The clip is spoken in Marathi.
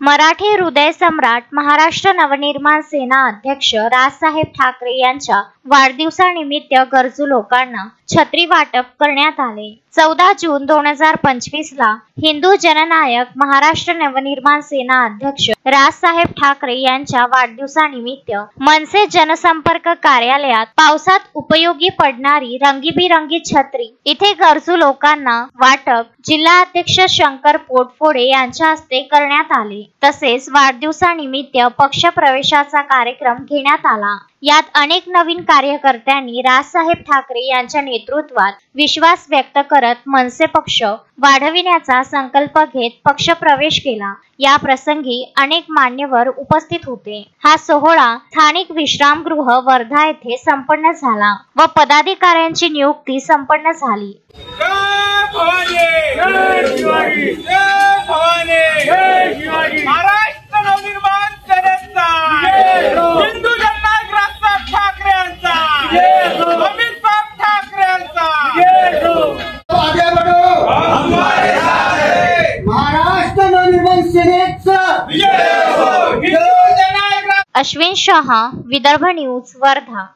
मराठी हृदय सम्राट महाराष्ट्र नवनिर्माण सेना अध्यक्ष राजसाहेब ठाकरे यांच्या वाढदिवसानिमित्त गरजू लोकांना छत्री वाटप करण्यात आले। 14 जून 2025 ला हिंदू जननायक महाराष्ट्र नवनिर्माण सेना अध्यक्ष राजसाहेब ठाकरे यांच्या वाढदिवसानिमित्त मनसे जनसंपर्क कार्यालयात पावसात उपयोगी पडणारी रंगीबिरंगी छत्री इथे गरजू लोकांना वाटप जिल्हा अध्यक्ष शंकर पोटफोडे यांच्या हस्ते करण्यात आले। तसेच वाढदिवसानिमित्त पक्ष प्रवेशाचा कार्यक्रम घेण्यात आला। यात अनेक नवीन कार्यकर्त्यांनी राजसाहेब ठाकरे यांच्या नेतृत्वात विश्वास व्यक्त करत मनसे पक्ष वाढविण्याचा संकल्प घेत पक्ष प्रवेश केला। या प्रसंगी अनेक मान्यवर उपस्थित होते। हा सोहळा स्थानिक विश्रामगृह वर्धा येथे संपन्न झाला व पदाधिकाऱ्यांची नियुक्ती संपन्न झाली। जय भवानी, जय शिवाजी, जय भवानी, जय शिवाजी। महाराष्ट्र नवनिर्माण सेनेचा हिंदू जननायक राजसाहेब ठाकरे यांचा, अमित साहेब ठाकरे यांचा, आगे बढ़ो हमारे साथ है। महाराष्ट्र नवनिर्माण सेनेचा विजय हो। हिंदू जननायक। अश्विन शहा, विदर्भ न्यूज, वर्धा।